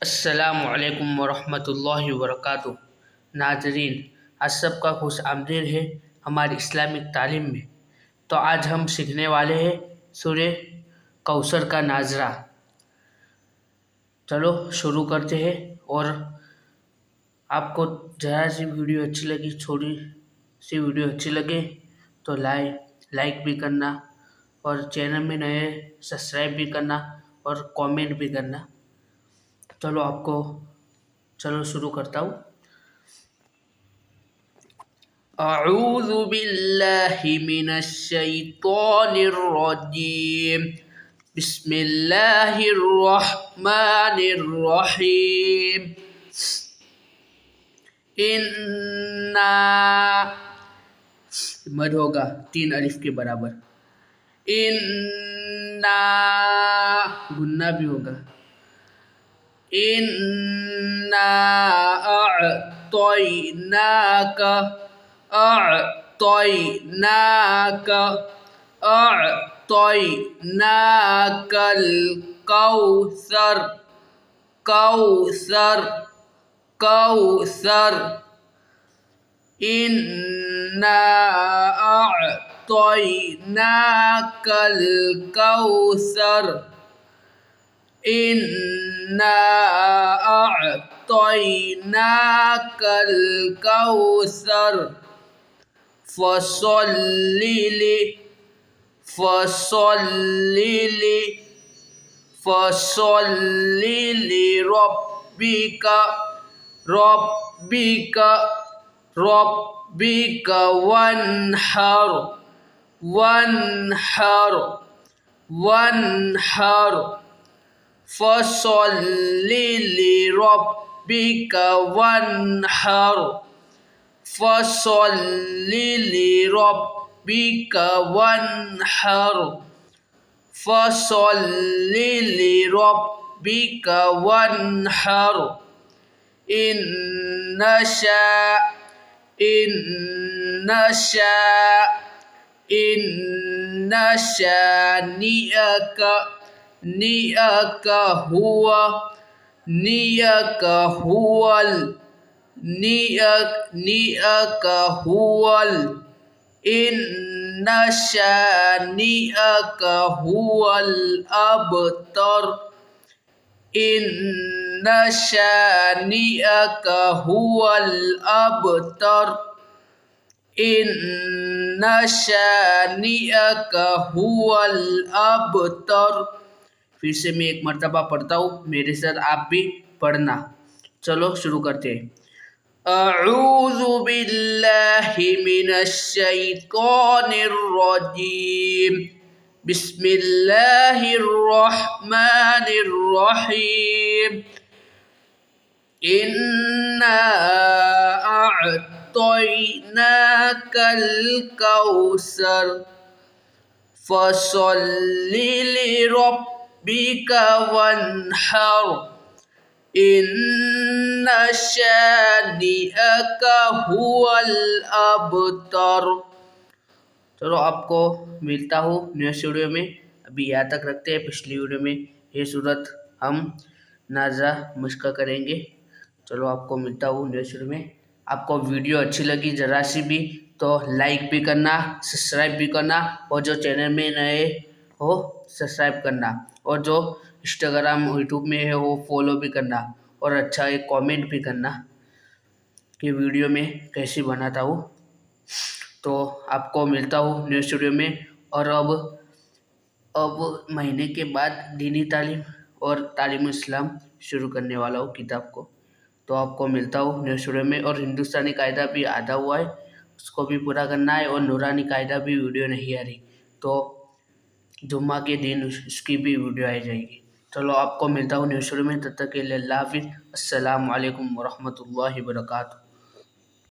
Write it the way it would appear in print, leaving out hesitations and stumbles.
السلام علیکم ورحمۃ اللہ وبرکاتہ۔ ناظرین، آپ سب کا خوش آمدید ہے ہماری اسلامک تعلیم میں۔ تو آج ہم سیکھنے والے ہیں سورہ کوثر کا ناظرہ۔ چلو شروع کرتے ہیں، اور آپ کو ذرا سی ویڈیو اچھی لگی، چھوٹی سی ویڈیو اچھی لگے تو لائک بھی کرنا، اور چینل میں نئے سبسکرائب بھی کرنا اور کامنٹ بھی کرنا۔ چلو شروع کرتا ہوں۔ اعوذ باللہ من الشیطان الرجیم، بسم اللہ الرحمن الرحیم۔ مد ہوگا 3 الف کے برابر۔ گننا بھی ہوگا۔ اِنَّا أَعْطَيْنَاكَ الْكَوْثَرَ إِنَّا أَعْطَيْنَاكَ الْكَوْثَرَ إِنَّا أَعْطَيْنَاكَ الْكَوْثَرَ فَصَلِّ لِرَبِّكَ وَانْحَرْ فَصَلِّ لِرَبِّكَ وَانْحَرْ إِنَّ شَانِئَكَ هُوَ الْأَبْتَرُ پھر سے میں ایک مرتبہ پڑھتا ہوں، میرے ساتھ آپ بھی پڑھنا۔ چلو شروع کرتے ہیں۔ اعوذ باللہ من الشیطان الرجیم، بسم اللہ الرحمن الرحیم۔ إِنَّا أَعْطَيْنَاكَ الْكَوْثَرَ فَصَلِّ لِرَبِّكَ وَانْحَرْ إِنَّ شَانِئَكَ هُوَ الْأَبْتَرُ۔ چلو آپ کو ملتا ہوں نیکسٹ ویڈیو میں۔ ابھی یہاں تک رکھتے ہیں، پچھلی ویڈیو میں یہ صورت ہم ناظرہ مشق کریں گے۔ چلو آپ کو ملتا ہوں نیکسٹ ویڈیو میں۔ آپ کو ویڈیو اچھی لگی ذرا سی بھی تو لائک بھی کرنا، سبسکرائب بھی کرنا، اور جو چینل میں نئے ہو سبسکرائب کرنا، اور جو انسٹاگرام یوٹیوب میں ہے وہ فالو بھی کرنا، اور اچھا ایک کامنٹ بھی کرنا کہ ویڈیو میں کیسی بناتا ہوں۔ تو آپ کو ملتا ہوں نیکسٹ ویڈیو میں۔ اور اب مہینے کے بعد دینی تعلیم اور تعلیم اسلام شروع کرنے والا ہوں کتاب کو۔ تو آپ کو ملتا ہوں نیکسٹ ویڈیو میں۔ اور ہندوستانی قاعدہ بھی آدھا ہوا ہے، اس کو بھی پورا کرنا ہے، اور نورانی قاعدہ بھی ویڈیو نہیں آ رہی، تو جمعہ کے دن اس کی بھی ویڈیو آ جائے گی۔ چلو آپ کو ملتا ہوں نیکسٹ ویڈیو میں، تب تک کے لیے اللہ حافظ۔ السلام علیکم ورحمۃ اللہ وبرکاتہ۔